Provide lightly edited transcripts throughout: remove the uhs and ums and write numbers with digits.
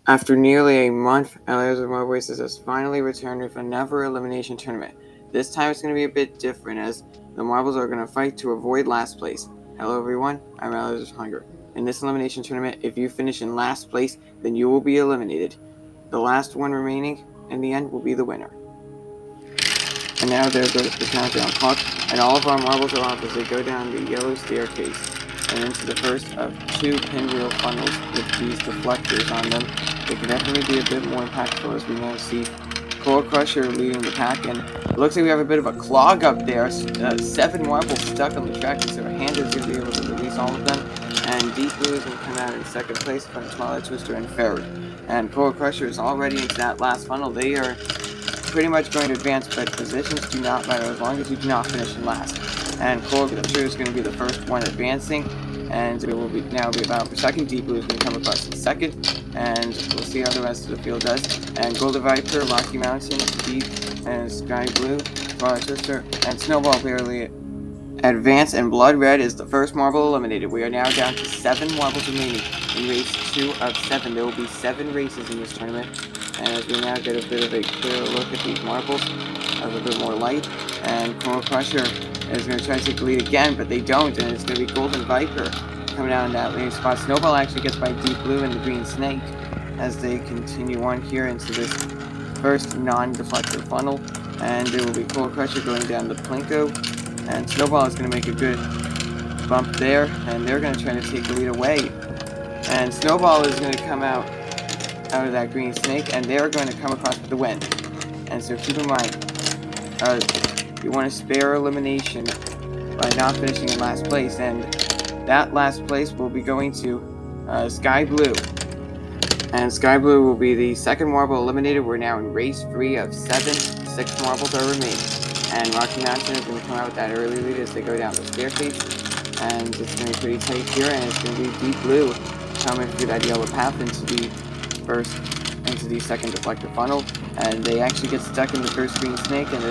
After nearly a month, Eliezer Voices has finally returned with another elimination tournament. This time it's going to be a bit different as the marbles are going to fight to avoid last place. Hello everyone, I'm Eliezer Hunger. In this elimination tournament, if you finish in last place, then you will be eliminated. The last one remaining in the end will be the winner. And now there goes the countdown clock, and all of our marbles are off as they go down the yellow staircase and into the first of two pinwheel funnels with these deflectors on them. They can definitely be a bit more impactful as we now see Core Crusher leading the pack, and it looks like we have a bit of a clog up there. 7 marbles stuck on the track, and so Hand is going to be able to release all of them, and Deep Blue is going to come out in second place from Twilight Twister and third. And Core Crusher is already into that last funnel. They are pretty much going to advance, but positions do not matter as long as you do not finish in last. And Core Crusher is going to be the first one advancing, and it will now be a battle for second. Deep Blue is going to come across in second, and we'll see how the rest of the field does. And Golden Viper, Rocky Mountain, Deep, and Sky Blue, Twilight Twister, and Snowball barely advance, and Blood Red is the first marble eliminated. We are now down to 7 marbles remaining in race 2 of 7. There will be 7 races in this tournament. And as we now get a bit of a clearer look at these marbles, have a bit more light, and Core Crusher is going to try to take the lead again, but they don't, and it's going to be Golden Viper coming out in that leading spot. Snowball actually gets by Deep Blue and the Green Snake as they continue on here into this first non-deflector funnel, and it will be Core Crusher going down the Plinko, and Snowball is going to make a good bump there, and they're going to try to take the lead away, and Snowball is going to come out of that Green Snake, and they're going to come across with the win. And so keep in mind, you want to spare elimination by not finishing in last place, and that last place will be going to Sky Blue. And Sky Blue will be the second marble eliminated. We're now in race 3 of 7. 6 marbles are remaining. And Rocky Mountain is going to come out with that early lead as they go down the staircase. And it's going to be pretty tight here, and it's going to be Deep Blue coming through that yellow path into the second deflector funnel, and they actually get stuck in the first Green Snake, and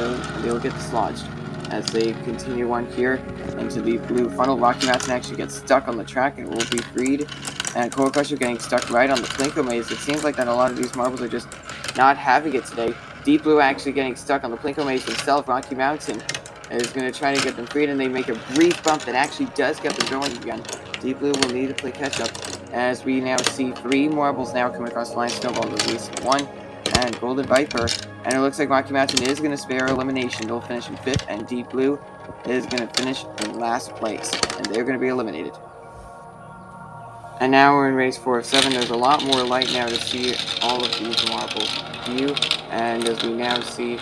they'll get dislodged as they continue on here into the blue funnel. Rocky Mountain actually gets stuck on the track and will be freed, and Core Crusher getting stuck right on the Plinko maze. It seems like that a lot of these marbles are just not having it today. Deep Blue actually getting stuck on the Plinko maze himself. Rocky Mountain is going to try to get them freed, and they make a brief bump that actually does get them going again. Deep Blue will need to play catch-up as we now see 3 marbles now coming across the line. Snowball release 1, and Golden Viper, and it looks like Rocky Mountain is going to spare elimination. They'll finish in 5th, and Deep Blue is going to finish in last place, and they're going to be eliminated. And now we're in race 4 of 7. There's a lot more light now to see all of these marbles view, and as we now see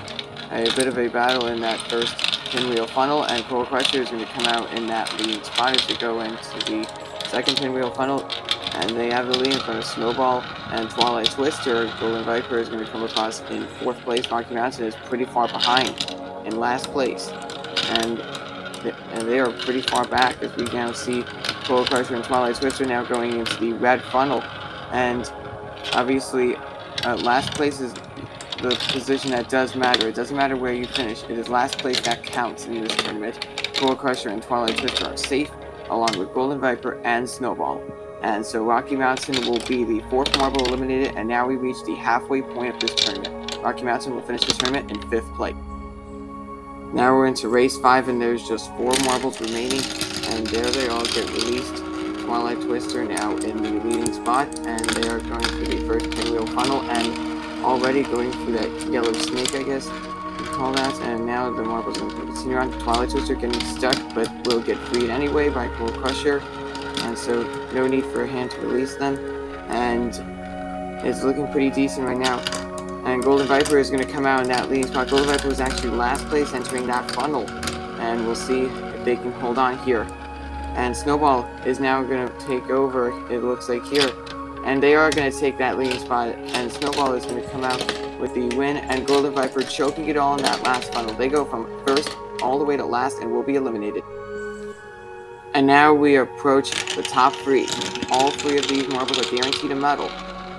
a bit of a battle in that first pinwheel funnel, and Core Crusher is going to come out in that lead spot as they go into the second pinwheel funnel, and they have the lead in front of Snowball and Twilight Twister. Golden Viper is going to come across in 4th place. Rocky Mountain is pretty far behind in last place, and they are pretty far back as we now see Core Crusher and Twilight Twister now going into the red funnel, and obviously last place is the position that does matter. It doesn't matter where you finish. It is last place that counts in this tournament. Core Crusher and Twilight Twister are safe, along with Golden Viper and Snowball. And so Rocky Mountain will be the 4th marble eliminated, and now we reach the halfway point of this tournament. Rocky Mountain will finish this tournament in 5th place. Now we're into race 5, and there's just 4 marbles remaining, and there they all get released. Twilight Twister now in the leading spot, and they are going through the first pinwheel funnel, and already going through that yellow snake, I guess you call that, and now the marbles are going to continue on. Twilight Twister getting stuck, but will get freed anyway by Core Crusher, and so no need for a hand to release them, and it's looking pretty decent right now. And Golden Viper is going to come out in that leading spot. Golden Viper was actually last place entering that funnel, and we'll see if they can hold on here. And Snowball is now going to take over, it looks like here, and they are going to take that leading spot, and Snowball is going to come out with the win, and Golden Viper choking it all in that last funnel. They go from first all the way to last and will be eliminated. And now we approach the top 3. All 3 of these marbles are guaranteed a medal,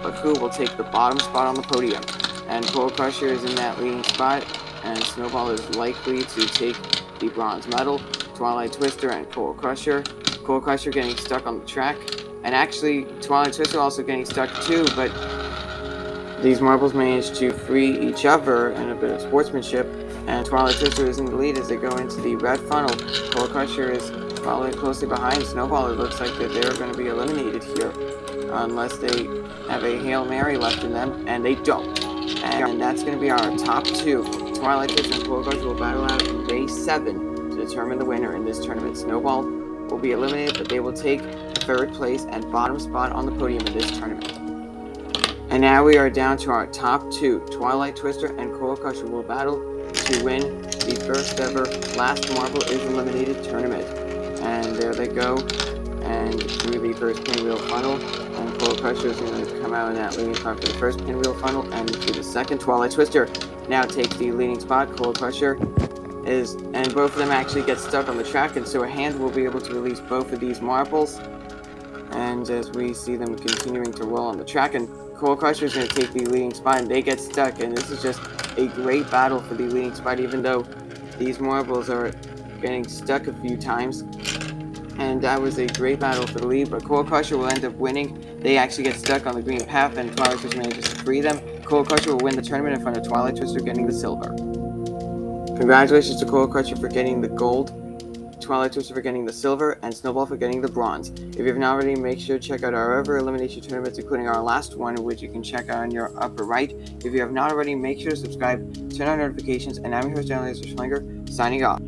but who will take the bottom spot on the podium? And Core Crusher is in that leading spot, and Snowball is likely to take the bronze medal. Twilight Twister and Core Crusher. Core Crusher getting stuck on the track, and actually Twilight Twister also getting stuck too, but These marbles manage to free each other in a bit of sportsmanship, and Twilight Twister is in the lead as they go into the red funnel. Coal Crusher is following closely behind Snowball. It looks like that they're going to be eliminated here, unless they have a Hail Mary left in them, and they don't. And that's going to be our top two. Twilight Twister and Coal Crusher will battle out in race 7 to determine the winner in this tournament. Snowball will be eliminated, but they will take third place and bottom spot on the podium in this tournament. And now we are down to our top two. Twilight Twister and Coal Crusher will battle to win the first ever Last Marble is Eliminated tournament. And there they go. And through the first pinwheel funnel. And Coal Crusher is going to come out in that leading spot for the first pinwheel funnel. And through the second, Twilight Twister now takes the leading spot. Coal Crusher is, and both of them actually get stuck on the track. And so a hand will be able to release both of these marbles. And as we see them continuing to roll on the track, and Coal Crusher is going to take the leading spot, and they get stuck, and this is just a great battle for the leading spot, even though these marbles are getting stuck a few times. And that was a great battle for the lead, but Coal Crusher will end up winning. They actually get stuck on the green path, and Twilight Twister manages to free them. Coal Crusher will win the tournament in front of Twilight Twister getting the silver. Congratulations to Coal Crusher for getting the gold, Twilight Twister for getting the silver, and Snowball for getting the bronze. If you have not already, make sure to check out our other elimination tournaments, including our last one, which you can check out on your upper right. If you have not already, make sure to subscribe, turn on notifications, and I'm your host, Eliezer, signing off.